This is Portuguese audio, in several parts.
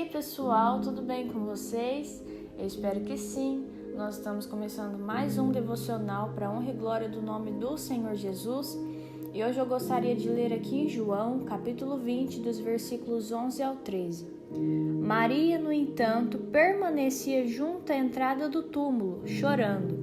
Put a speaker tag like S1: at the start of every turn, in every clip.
S1: aí pessoal, tudo bem com vocês? Eu espero que sim. Nós estamos começando mais um devocional para a honra e glória do nome do Senhor Jesus. E hoje eu gostaria de ler aqui em João, capítulo 20, dos versículos 11 ao 13. Maria, no entanto, permanecia junto à entrada do túmulo, chorando.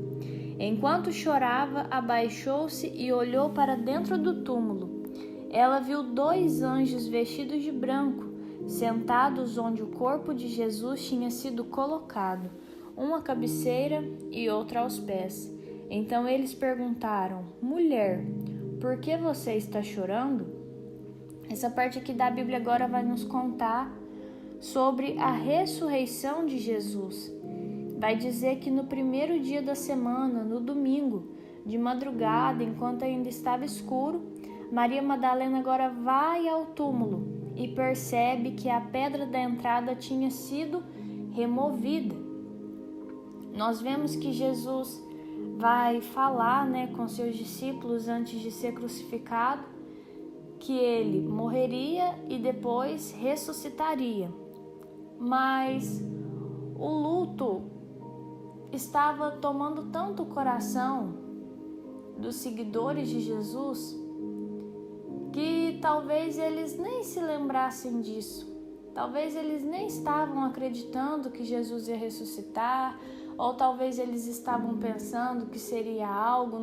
S1: Enquanto chorava, abaixou-se e olhou para dentro do túmulo. Ela viu 2 anjos vestidos de branco, sentados onde o corpo de Jesus tinha sido colocado, um à cabeceira e outro aos pés. Então eles perguntaram: Mulher, por que você está chorando? Essa parte aqui da Bíblia agora vai nos contar sobre a ressurreição de Jesus. Vai dizer que no primeiro dia da semana, no domingo, de madrugada, enquanto ainda estava escuro, Maria Madalena agora vai ao túmulo e percebe que a pedra da entrada tinha sido removida. Nós vemos que Jesus vai falar, com seus discípulos antes de ser crucificado, que ele morreria e depois ressuscitaria. Mas o luto estava tomando tanto o coração dos seguidores de Jesus que talvez eles nem se lembrassem disso. Talvez eles nem estavam acreditando que Jesus ia ressuscitar, ou talvez eles estavam pensando que seria algo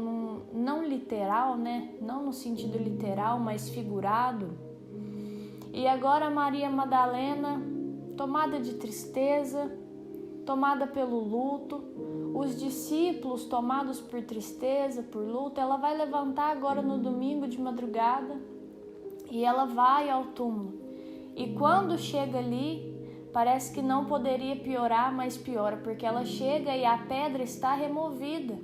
S1: não literal, não no sentido literal, mas figurado. E agora Maria Madalena, tomada de tristeza, tomada pelo luto, os discípulos tomados por tristeza, por luto, ela vai levantar agora no domingo de madrugada e ela vai ao túmulo. E quando chega ali, parece que não poderia piorar, mas piora, porque ela chega e a pedra está removida.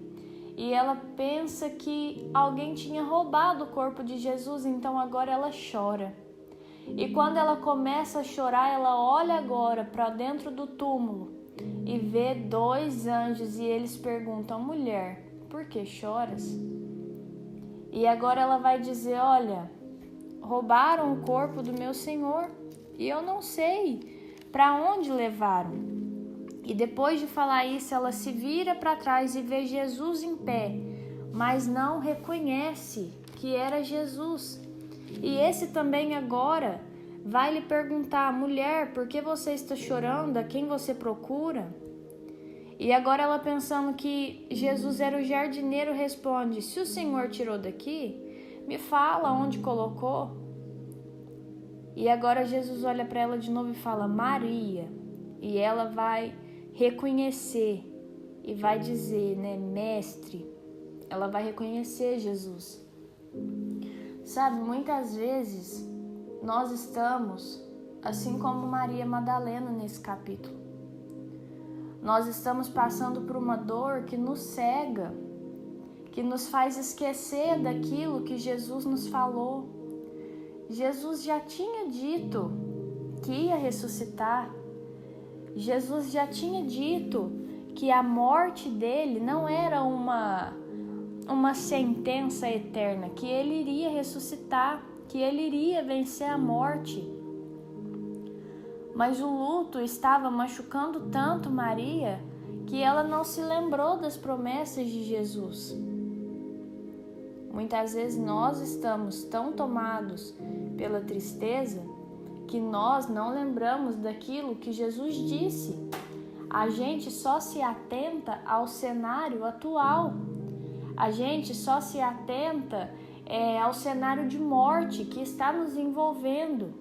S1: E ela pensa que alguém tinha roubado o corpo de Jesus, então agora ela chora. E quando ela começa a chorar, ela olha agora para dentro do túmulo e vê 2 anjos e eles perguntam: Mulher, por que choras? E agora ela vai dizer: olha, roubaram o corpo do meu Senhor e eu não sei para onde levaram. E depois de falar isso, ela se vira para trás e vê Jesus em pé, mas não reconhece que era Jesus. E esse também agora vai lhe perguntar: mulher, por que você está chorando? A quem você procura? E agora ela, pensando que Jesus era o jardineiro, responde: se o Senhor tirou daqui, me fala onde colocou. E agora Jesus olha para ela de novo e fala: Maria. E ela vai reconhecer e vai dizer, mestre. Ela vai reconhecer Jesus. Sabe, muitas vezes nós estamos assim como Maria Madalena nesse capítulo. Nós estamos passando por uma dor que nos cega, que nos faz esquecer daquilo que Jesus nos falou. Jesus já tinha dito que ia ressuscitar. Jesus já tinha dito que a morte dele não era uma sentença eterna, que ele iria ressuscitar, que ele iria vencer a morte. Mas o luto estava machucando tanto Maria que ela não se lembrou das promessas de Jesus. Muitas vezes nós estamos tão tomados pela tristeza que nós não lembramos daquilo que Jesus disse. A gente só se atenta ao cenário atual. A gente só se atenta ao cenário de morte que está nos envolvendo.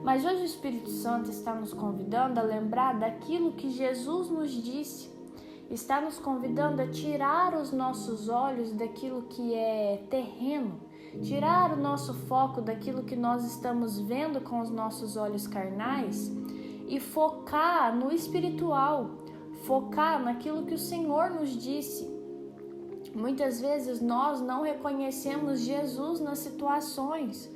S1: Mas hoje o Espírito Santo está nos convidando a lembrar daquilo que Jesus nos disse. Está nos convidando a tirar os nossos olhos daquilo que é terreno, tirar o nosso foco daquilo que nós estamos vendo com os nossos olhos carnais e focar no espiritual, focar naquilo que o Senhor nos disse. Muitas vezes nós não reconhecemos Jesus nas situações,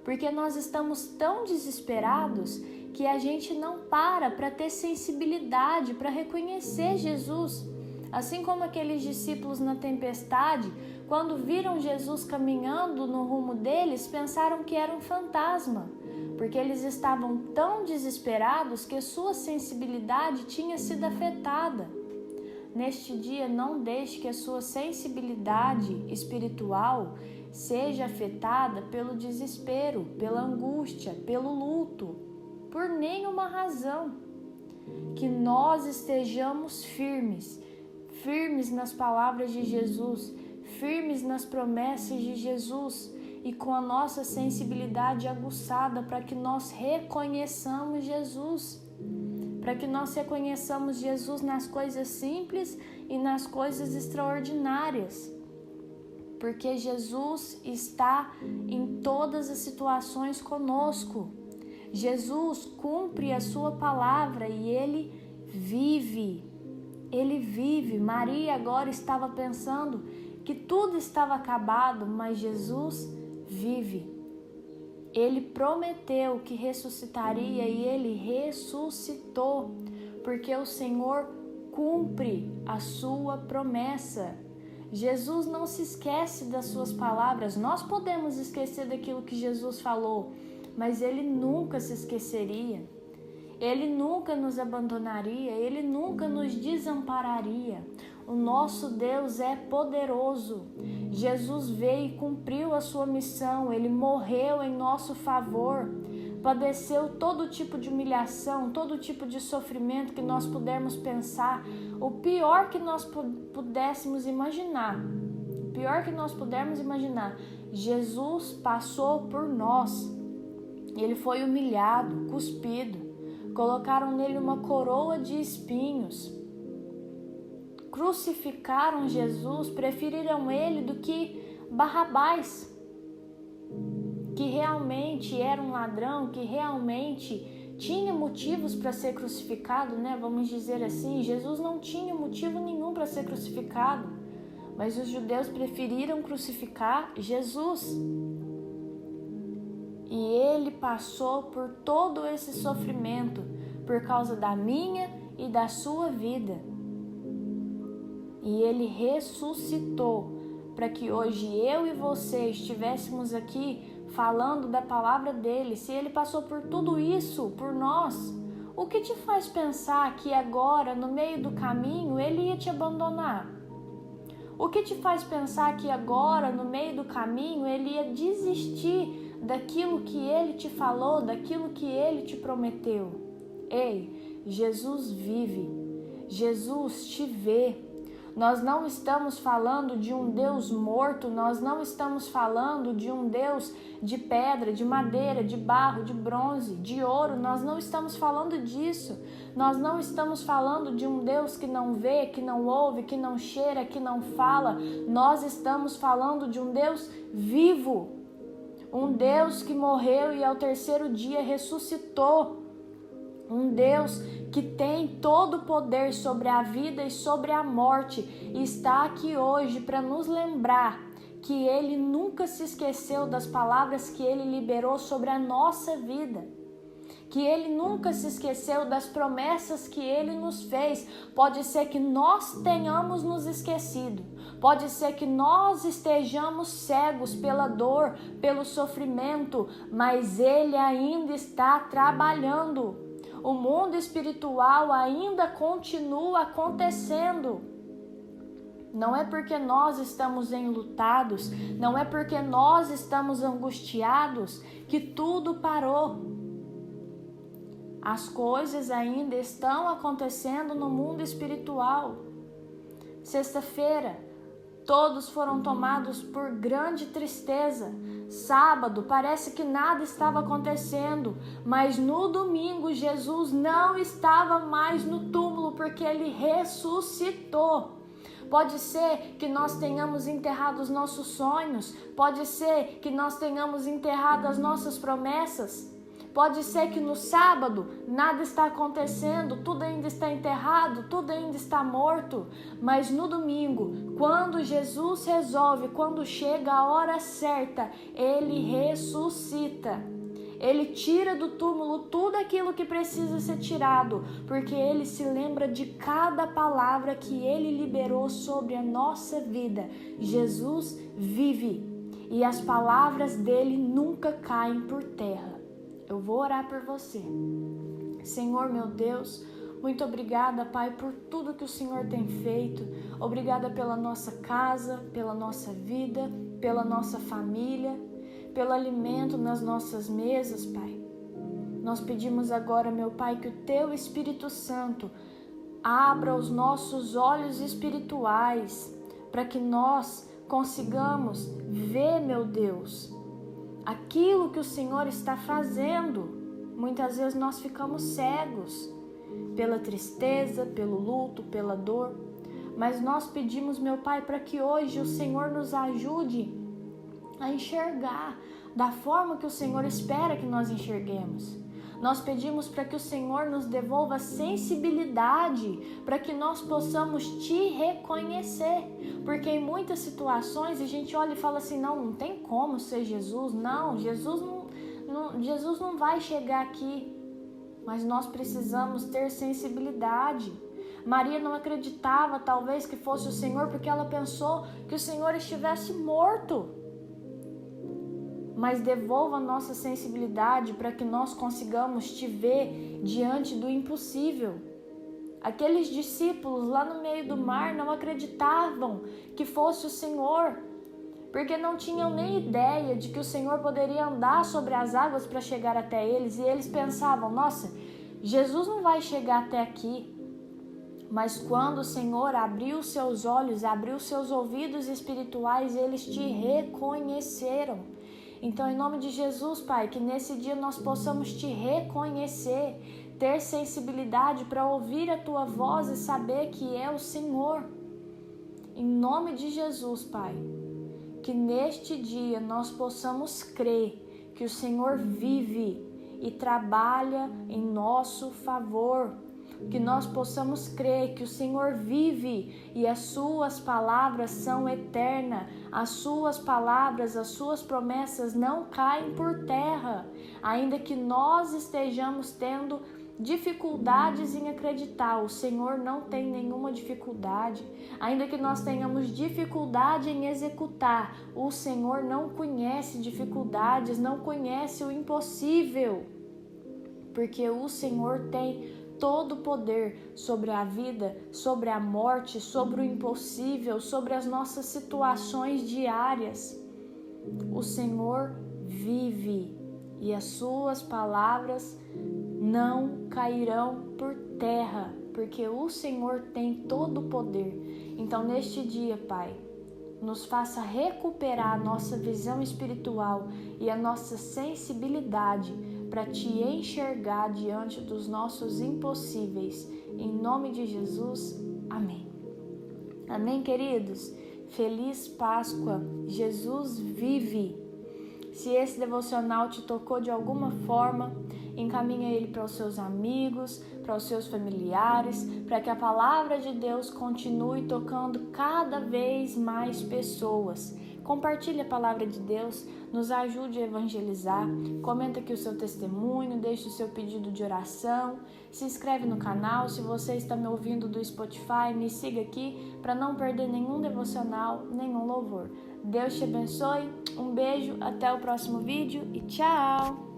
S1: porque nós estamos tão desesperados que a gente não para ter sensibilidade para reconhecer Jesus. Assim como aqueles discípulos na tempestade, quando viram Jesus caminhando no rumo deles, pensaram que era um fantasma, porque eles estavam tão desesperados que sua sensibilidade tinha sido afetada. Neste dia, não deixe que a sua sensibilidade espiritual seja afetada pelo desespero, pela angústia, pelo luto, por nenhuma razão. Que nós estejamos firmes nas palavras de Jesus, firmes nas promessas de Jesus e com a nossa sensibilidade aguçada para que nós reconheçamos Jesus. Para que nós reconheçamos Jesus nas coisas simples e nas coisas extraordinárias. Porque Jesus está em todas as situações conosco. Jesus cumpre a sua palavra e Ele vive. Ele vive. Maria agora estava pensando que tudo estava acabado, mas Jesus vive. Ele prometeu que ressuscitaria e Ele ressuscitou, porque o Senhor cumpre a sua promessa. Jesus não se esquece das suas palavras. Nós podemos esquecer daquilo que Jesus falou, mas Ele nunca se esqueceria. Ele nunca nos abandonaria, Ele nunca nos desampararia. O nosso Deus é poderoso. Jesus veio e cumpriu a sua missão. Ele morreu em nosso favor. Padeceu todo tipo de humilhação, todo tipo de sofrimento que nós pudermos pensar. O pior que nós pudéssemos imaginar. O pior que nós pudermos imaginar. Jesus passou por nós. Ele foi humilhado, cuspido. Colocaram nele uma coroa de espinhos. Crucificaram Jesus, preferiram ele do que Barrabás, que realmente era um ladrão, que realmente tinha motivos para ser crucificado, né? Vamos dizer assim, Jesus não tinha motivo nenhum para ser crucificado, mas os judeus preferiram crucificar Jesus. E ele passou por todo esse sofrimento por causa da minha e da sua vida. E ele ressuscitou para que hoje eu e você estivéssemos aqui falando da palavra dele. Se ele passou por tudo isso por nós, o que te faz pensar que agora, no meio do caminho, ele ia te abandonar? O que te faz pensar que agora, no meio do caminho, ele ia desistir daquilo que ele te falou, daquilo que ele te prometeu? Ei, Jesus vive, Jesus te vê. Nós não estamos falando de um Deus morto, nós não estamos falando de um Deus de pedra, de madeira, de barro, de bronze, de ouro, nós não estamos falando disso. Nós não estamos falando de um Deus que não vê, que não ouve, que não cheira, que não fala. Nós estamos falando de um Deus vivo, um Deus que morreu e ao terceiro dia ressuscitou. Um Deus que tem todo o poder sobre a vida e sobre a morte e está aqui hoje para nos lembrar que Ele nunca se esqueceu das palavras que Ele liberou sobre a nossa vida. Que Ele nunca se esqueceu das promessas que Ele nos fez. Pode ser que nós tenhamos nos esquecido. Pode ser que nós estejamos cegos pela dor, pelo sofrimento, mas Ele ainda está trabalhando. O mundo espiritual ainda continua acontecendo. Não é porque nós estamos enlutados, não é porque nós estamos angustiados que tudo parou. As coisas ainda estão acontecendo no mundo espiritual. Sexta-feira, todos foram tomados por grande tristeza. Sábado, parece que nada estava acontecendo, mas no domingo Jesus não estava mais no túmulo porque Ele ressuscitou. Pode ser que nós tenhamos enterrado os nossos sonhos, pode ser que nós tenhamos enterrado as nossas promessas. Pode ser que no sábado nada está acontecendo, tudo ainda está enterrado, tudo ainda está morto. Mas no domingo, quando Jesus resolve, quando chega a hora certa, Ele ressuscita. Ele tira do túmulo tudo aquilo que precisa ser tirado, porque Ele se lembra de cada palavra que Ele liberou sobre a nossa vida. Jesus vive e as palavras dele nunca caem por terra. eu vou orar por você. Senhor, meu Deus, muito obrigada, Pai, por tudo que o Senhor tem feito. Obrigada pela nossa casa, pela nossa vida, pela nossa família, pelo alimento nas nossas mesas, Pai. Nós pedimos agora, meu Pai, que o Teu Espírito Santo abra os nossos olhos espirituais para que nós consigamos ver, meu Deus, aquilo que o Senhor está fazendo. Muitas vezes nós ficamos cegos pela tristeza, pelo luto, pela dor, mas nós pedimos, meu Pai, para que hoje o Senhor nos ajude a enxergar da forma que o Senhor espera que nós enxerguemos. Nós pedimos para que o Senhor nos devolva sensibilidade, para que nós possamos Te reconhecer, porque em muitas situações a gente olha e fala assim, não tem como ser Jesus, Jesus não vai chegar aqui, mas nós precisamos ter sensibilidade. Maria não acreditava talvez que fosse o Senhor, porque ela pensou que o Senhor estivesse morto. Mas devolva a nossa sensibilidade para que nós consigamos Te ver diante do impossível. Aqueles discípulos lá no meio do mar não acreditavam que fosse o Senhor, porque não tinham nem ideia de que o Senhor poderia andar sobre as águas para chegar até eles, e eles pensavam, nossa, Jesus não vai chegar até aqui. Mas quando o Senhor abriu seus olhos, abriu seus ouvidos espirituais, eles Te reconheceram. Então, em nome de Jesus, Pai, que nesse dia nós possamos Te reconhecer, ter sensibilidade para ouvir a Tua voz e saber que é o Senhor. Em nome de Jesus, Pai, que neste dia nós possamos crer que o Senhor vive e trabalha em nosso favor. Que nós possamos crer que o Senhor vive e as Suas palavras são eternas, as Suas palavras, as Suas promessas não caem por terra, ainda que nós estejamos tendo dificuldades em acreditar, o Senhor não tem nenhuma dificuldade, ainda que nós tenhamos dificuldade em executar, o Senhor não conhece dificuldades, não conhece o impossível, porque o Senhor tem todo o poder sobre a vida, sobre a morte, sobre o impossível, sobre as nossas situações diárias. O Senhor vive e as Suas palavras não cairão por terra, porque o Senhor tem todo o poder. Então, neste dia, Pai, nos faça recuperar a nossa visão espiritual e a nossa sensibilidade para Te enxergar diante dos nossos impossíveis. Em nome de Jesus, amém. Amém, queridos? Feliz Páscoa! Jesus vive! Se esse devocional te tocou de alguma forma, encaminha ele para os seus amigos, para os seus familiares, para que a palavra de Deus continue tocando cada vez mais pessoas. Compartilhe a palavra de Deus, nos ajude a evangelizar, comenta aqui o seu testemunho, deixe o seu pedido de oração, se inscreve no canal, se você está me ouvindo do Spotify, me siga aqui para não perder nenhum devocional, nenhum louvor. Deus te abençoe, um beijo, até o próximo vídeo e tchau!